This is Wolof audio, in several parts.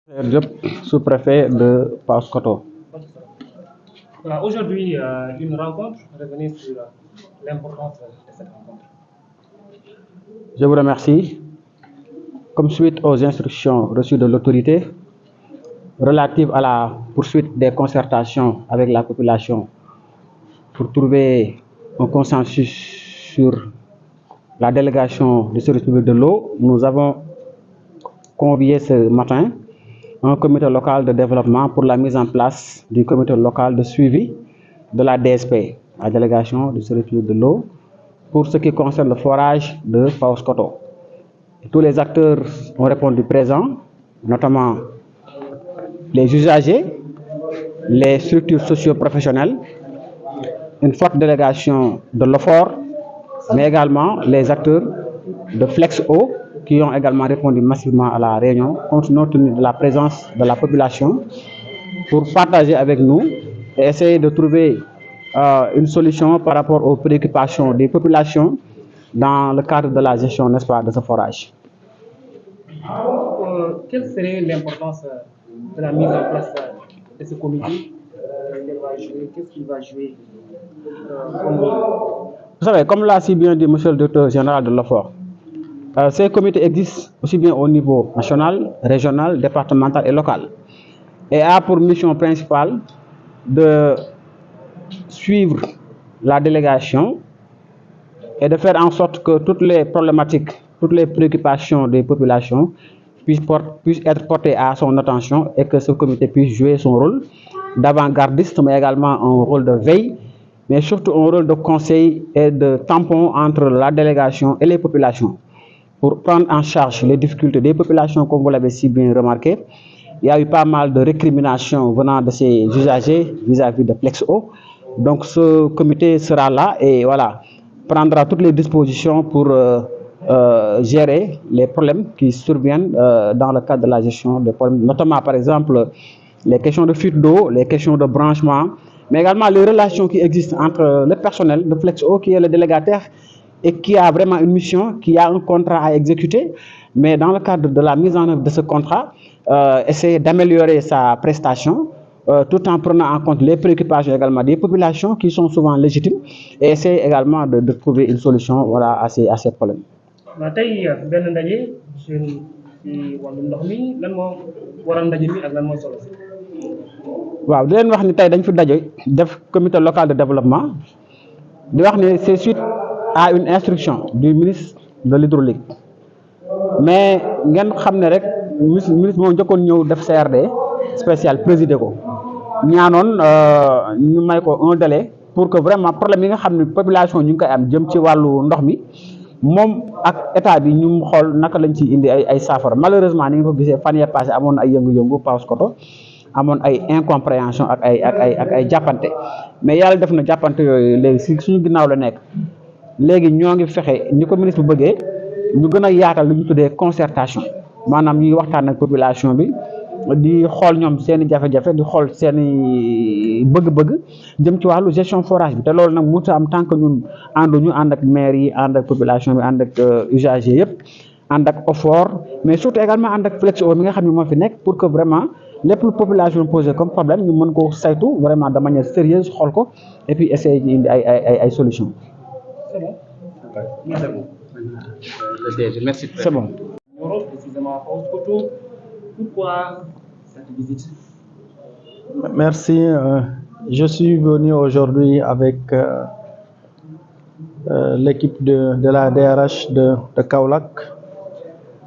Diop, sous-préfet de Paoskoto. Aujourd'hui, une rencontre, revenez sur l'importance de cette rencontre. Je vous remercie. Comme suite aux instructions reçues de l'autorité relatives à la poursuite des concertations avec la population pour trouver un consensus sur la délégation du service public de l'eau, nous avons convié ce matin un comité local de développement pour la mise en place du comité local de suivi de la DSP, la délégation du service public de l'eau, pour ce qui concerne le forage de Paoskoto. Tous les acteurs ont répondu présents, notamment les usagers, les structures socio-professionnelles, une forte délégation de l'OFOR, mais également les acteurs de FlexO qui ont également répondu massivement à la réunion, compte tenu de la présence de la population, pour partager avec nous et essayer de trouver une solution par rapport aux préoccupations des populations dans le cadre de la gestion, n'est-ce pas, de ce forage. Quelle serait l'importance de la mise en place de ce comité? Qu'est-ce qu'il va jouer comme rôle? Vous savez, comme l'a si bien dit monsieur le directeur général de l'OFOR, ces comités existent aussi bien au niveau national, régional, départemental et local, et a pour mission principale de suivre la délégation et de faire en sorte que toutes les problématiques, toutes les préoccupations des populations puissent être portées à son attention et que ce comité puisse jouer son rôle d'avant-gardiste, mais également un rôle de veille, mais surtout un rôle de conseil et de tampon entre la délégation et les populations pour prendre en charge les difficultés des populations, comme vous l'avez si bien remarqué. Il y a eu pas mal de récriminations venant de ces usagers vis-à-vis de FlexO. Donc ce comité sera là et voilà, prendra toutes les dispositions pour gérer les problèmes qui surviennent dans le cadre de la gestion des problèmes, notamment par exemple les questions de fuite d'eau, les questions de branchement, mais également les relations qui existent entre le personnel de FlexO qui est le délégataire et qui a vraiment une mission, qui a un contrat à exécuter, mais dans le cadre de la mise en œuvre de ce contrat, essayer d'améliorer sa prestation, tout en prenant en compte les préoccupations également des populations qui sont souvent légitimes, et essayer également de trouver une solution voilà, à ces problèmes. tey benn ndaje ci wàllu ndox mi lan moo waral ndaje mi ak lan mooy solo si. waaw di leen wax ni tey dañ fi daje def comité local de développement di wax ni c'est suite à une instruction du ministre de l'hydraulique mais ngeen xam ne rek ministre moo njëkkoon ñëw def CRD spécial présidé ko ñaanoon ñu may ko un délai pour que vraiment problème yi nga xam ne population ñu ngi koy am jëm ci wàllu ndox mi moom ak état bi ñu xool naka lañ ci indi ay saafara. Malheureusement ni nga ko gisee fan yee passé amoon ay yëngu-yëngu Paoskoto amoon ay incompréhension ak ay jàppante, mais yàlla def na jàppante yooyu léegi si suñu ginnaaw la nekk. léegi ñoo ngi fexe ni ko ministre bu bëggee ñu gën a yaatal lu ñu tuddee concertation, maanaam ñuy waxtaan ak population bi di xool ñoom seen i jafe-jafe, di xool seen i bëgg-bëgg jëm ci wàllu gestion forage bi. te loolu nag mënut a am tant que ñun ànduñu ànd ak maire yi, ànd ak population bi, ànd ak usagers yëpp, ànd ak OFOR, mais surtout également ànd ak FlexO mi nga xam ne moo fi nekk, pour que vraiment lépp lu population posé comme problème ñu mën ko saytu vraiment de manière sérieuse, xool ko et puis essayer ñu indi ay solutions. C'est bon. Merci beaucoup. Merci. C'est bon. Précisément Paoskoto, pourquoi cette visite? Merci. Je suis venu aujourd'hui avec l'équipe de la DRH de Kaolack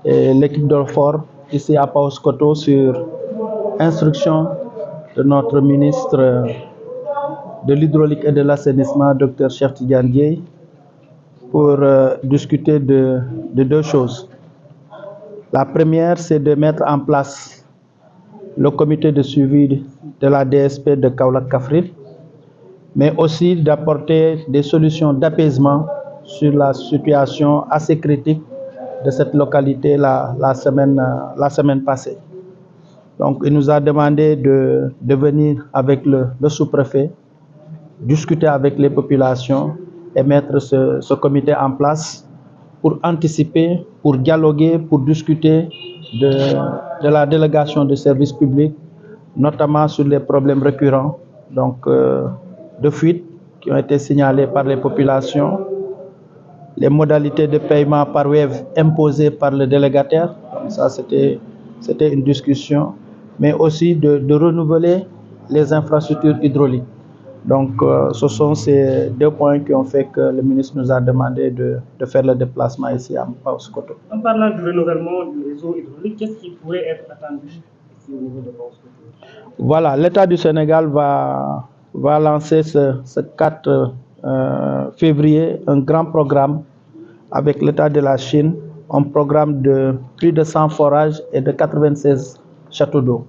et l'équipe d'OFOR ici à Paoskoto sur instruction de notre ministre de l'hydraulique et de l'assainissement, Dr Cheikh Tidiane Dièye, pour discuter de deux choses. La première, c'est de mettre en place le comité de suivi de la DSP de Kaolack-Kaffrine, mais aussi d'apporter des solutions d'apaisement sur la situation assez critique de cette localité la semaine passée. Donc, il nous a demandé de venir avec le sous-préfet, discuter avec les populations et mettre ce comité en place pour anticiper, pour dialoguer, pour discuter de la délégation de services publics, notamment sur les problèmes récurrents, donc de fuite qui ont été signalés par les populations, les modalités de paiement par Wave imposées par le délégataire, donc ça c'était une discussion, mais aussi de renouveler les infrastructures hydrauliques. Donc ce sont ces deux points qui ont fait que le ministre nous a demandé de faire le déplacement ici à Paoskoto. En parlant du renouvellement du réseau hydraulique, qu'est-ce qui pourrait être attendu ici au niveau de Paoskoto? Voilà, l'État du Sénégal va lancer ce 4 février un grand programme avec l'État de la Chine, un programme de plus de 100 forages et de 96 châteaux d'eau.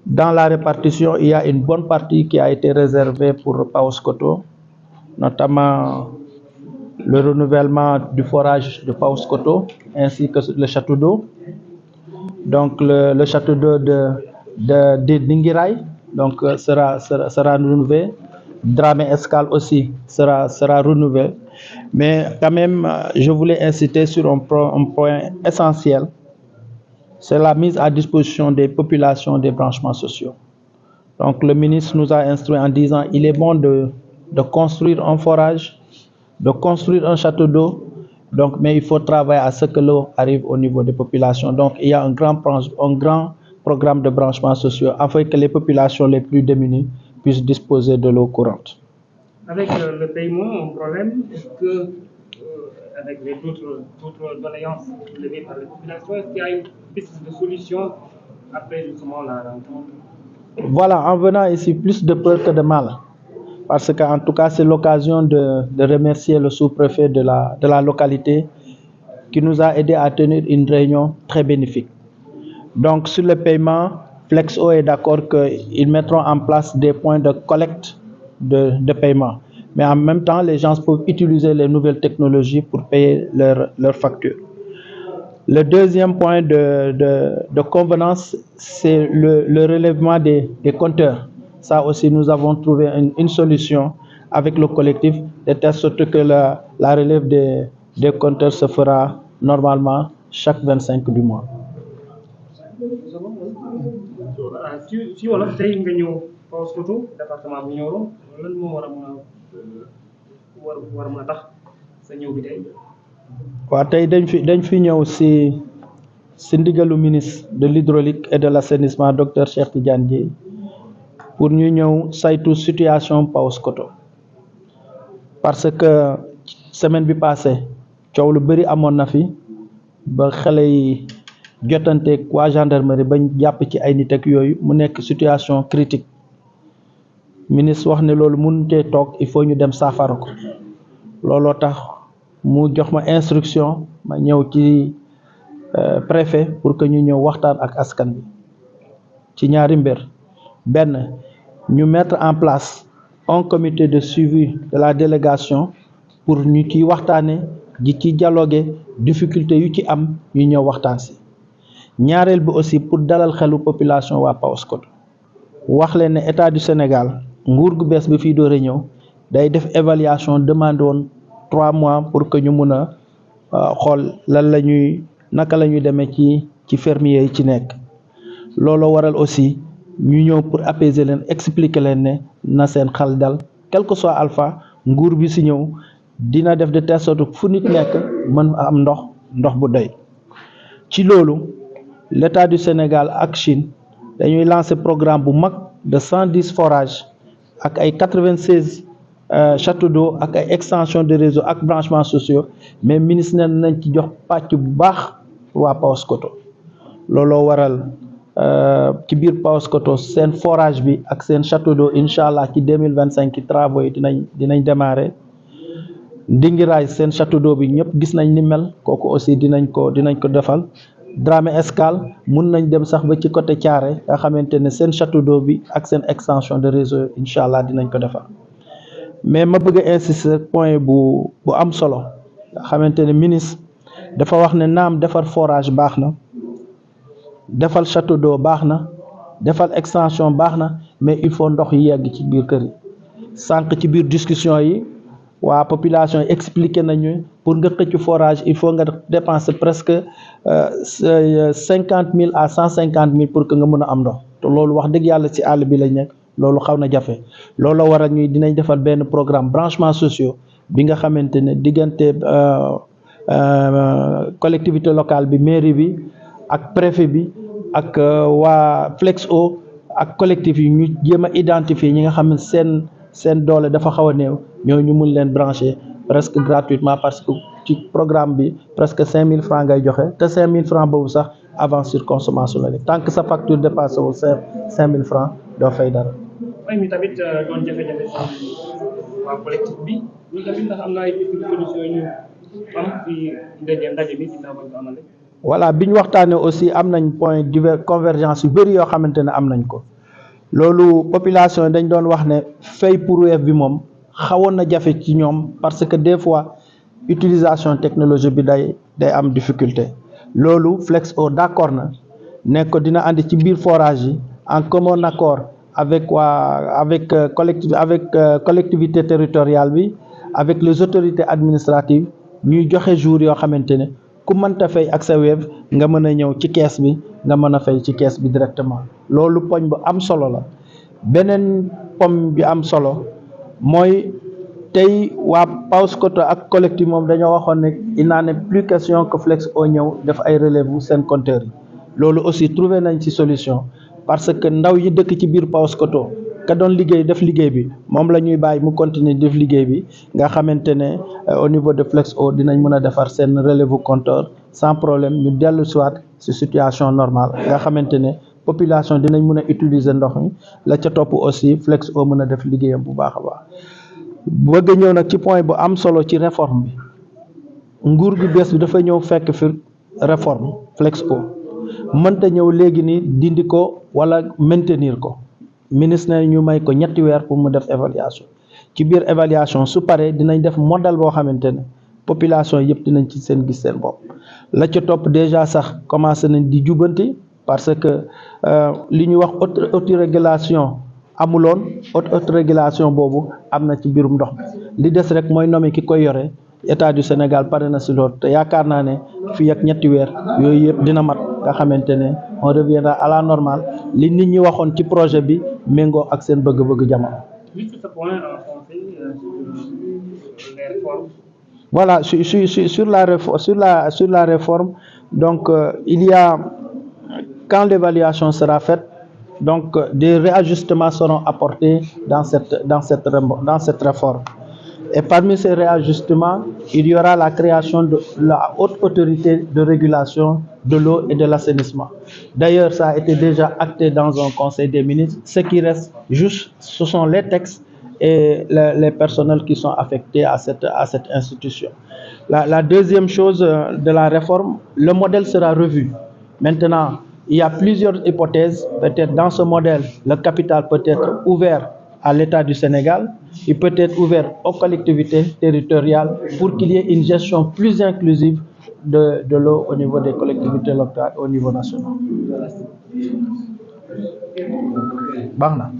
Dans la répartition, il y a une bonne partie qui a été réservée pour Paoskoto, notamment le renouvellement du forage de Paoskoto ainsi que le château d'eau. Donc le château d'eau de Dinguiraye donc sera renouvelé. Dramé Escale aussi sera renouvelé. Mais quand même, je voulais inciter sur un point essentiel. C'est la mise à disposition des populations des branchements sociaux. Donc le ministre nous a instruit en disant il est bon de construire un forage, de construire un château d'eau, mais il faut travailler à ce que l'eau arrive au niveau des populations. Donc il y a un grand programme de branchements sociaux afin que les populations les plus démunies puissent disposer de l'eau courante. Avec le paiement, un problème, est-ce que avec les d'autres doléances soulevées par les populations, est-ce qu'il y a une piste de solution après justement la rencontre? Voilà, en venant ici, plus de peur que de mal. Parce qu'en tout cas, c'est l'occasion de remercier le sous-préfet de la localité qui nous a aidé à tenir une réunion très bénéfique. Donc, sur le paiement, Flexo est d'accord qu'ils mettront en place des points de collecte de paiement. Mais en même temps, les gens peuvent utiliser les nouvelles technologies pour payer leurs factures. Le deuxième point de convenance, c'est le relèvement des compteurs. Ça aussi, nous avons trouvé une solution avec le collectif, de telle sorte que la relève des compteurs se fera normalement chaque 25 du mois. Si on a très bien Paoskoto, département bu Nioro, lan moo war a mën a tax sa ñëw bi tey? waaw tey dañ fi ñëw si ndigalu ministre de l'hydraulique et de l'assainissement docteur Cheikh Tidiane Dièye pour ñu ñëw saytu situation Paoskoto parce que semaine bi passée coow lu bëri amoon na fi ba xale yi jotanteeg waa gendarmerie bañ jàpp ci ay nit ak yooyu mu nekk situation critique ministre wax ne loolu mënutee toog il faut ñu dem saafara ko looloo tax mu jox ma instruction ma ñëw ci préfet pour que ñu ñëw waxtaan ak askan bi ci ñaari mbir benn ñu mettre en place un comité de suivi de la délégation pour ñu ciy waxtaane ji ci dialoguer difficulté yu ci am ñu ñëw waxtaan si ñaareel bi aussi pour dalal xelu population waa Paoskoto wax leen ne état du Sénégal nguur gu bees bi fii door a ñëw day def évaluation demandé woon 3 mois pour que ñu mun a xool naka la ñuy demee ci fermiers yi ci nekk looloo waral aussi ñu ñëw pour apaiser leen expliquer leen ne na seen xel dal quel que soit alpha nguur bi si ñëw dina def de telle sorte fu nit nekk mën am ndox bu doy ci loolu l'État du Sénégal ak Chine dañuy lancer programme bu mag de 110 forages ak ay 96 châteaux d'eau ak ay extension de réseau ak branchements sociaux mais ministre ne nañ ci jox pàcc bu baax waa Paoskoto looloo waral ci biir Paoskoto seen forage bi ak seen château d'eau incha allah ci 2025 ci travaux yi dinañ démarrer Dinguiraye seen château d'eau bi ñëpp gis nañ ni mel kooku aussi dinañ ko defal Dramé Escale mun nañ dem sax ba ci côté Thiaré nga xamante ne seen château d'eau bi ak seen extension de réseau incha allah dinañ ko defal mais ma bëgg a insister point bu am solo nga xamante ne ministre dafa wax ne naam defar forage baax na defal château d'eau baax na defal extension baax na mais il faut ndox yi yegg ci biir kër yi sànq ci biir discussion yi waa population expliqué nañu pour nga xëcc forage il faut nga dépenser presque 50 000 à 150 000 pour que nga mën a am ndox te loolu wax dëgg yàlla ci àll bi lañ nekk loolu xaw na jafe loolu la waral ñuy dinañ defal benn programme branchement sociaux bi nga xamante ne diggante collectivité locale bi mairie bi ak préfet bi ak waa Flexo ak collectif yi ñu jéem a identifier ñi nga xam ne seen doole dafa xaw a néew ñoo ñu mun leen brancher presque gratuitement parce que ci programme bi presque 5000 francs ngay joxe te 5000 francs boobu sax avant surconsommation la tant que sa facture dépassé wu 5000 francs doo fay dara. waaye mi tamit doon jafe-jafe waa collectif bi ñu tamit ndax am na ay solution ñu am ci ndaje bi dina ko amale. voilà bi ñu waxtaanee aussi am nañ point convergence yu bëri yoo xamante ne am nañ ko loolu population yi dañ doon wax ne fay pour Wave bi moom xawoon na jafe ci ñoom parce que des fois utilisation technologie bi day am difficulté loolu Flexo d'accord na ne ko dina andi ci biir forage yi en commun accord avec collectivité territoriale bi avec les autorités administratives ñuy joxe jour yoo xamante ne ku mënta fay ak sa Wave nga mën a ñëw ci kees bi nga mën a fay ci kees bi directement loolu poñ bu am solo la beneen poñ bi am solo mooy tey waa Paoskoto ak collectif moom dañoo waxoon ne il n'en est plus question que Flexo ñëw def ay relève seen compteur yi loolu aussi trouvé nañ ci solution parce que ndaw yi dëkk ci biir Paoskoto ka doon liggéey def liggéey bi moom la ñuy bàyyi mu continuer def liggéey bi nga xamante ne au niveau de Flexo dinañ mën a defar seen relève compteur sans problème ñu dellu soit ci situation normale nga xamante ne population dinañ mën a utiliser ndox mi la ca topp aussi Flexo mën a def liggéeyam bu baax a baax bëgg ñëw nag ci point bu am solo ci réforme bi nguur gi bees bi dafa ñëw fekk fi réforme Flexo mënta ñëw léegi ni dindi ko wala maintenir ko ministre ne ñu may ko 3 weer pour mu def évaluation ci biir évaluation su paree dinañ def modèle boo xamante ne population yëpp dinañ ci seen gis seen bopp la ca topp déjà sax commencé nañ di jubanti parce que li ñuy wax autorégulation amuloon autorégulation boobu am na ci biirum ndox bi li des rek mooy nommer ki koy yore état du Sénégal pare na si loolu te yaakaar naa ne fii ak 3 weer yooyu yëpp dina mat nga xamante ne on reviendra à la normale li nit ñi waxoon ci projet bi méngoo ak seen bëgg-bëgg jamono. Juste ce point en français sur les réformes. Voilà, sur la réforme, donc il y a, quand l'évaluation sera faite, donc des réajustements seront apportés dans cette réforme. Et parmi ces réajustements, il y aura la création de la haute autorité de régulation de l'eau et de l'assainissement. D'ailleurs, ça a été déjà acté dans un conseil des ministres. Ce qui reste juste, ce sont les textes et les personnels qui sont affectés à cette institution. La deuxième chose de la réforme, le modèle sera revu. Maintenant, il y a plusieurs hypothèses. Peut-être dans ce modèle, le capital peut être ouvert à l'État du Sénégal, il peut être ouvert aux collectivités territoriales pour qu'il y ait une gestion plus inclusive de l'eau au niveau des collectivités locales, au niveau national. Baax na.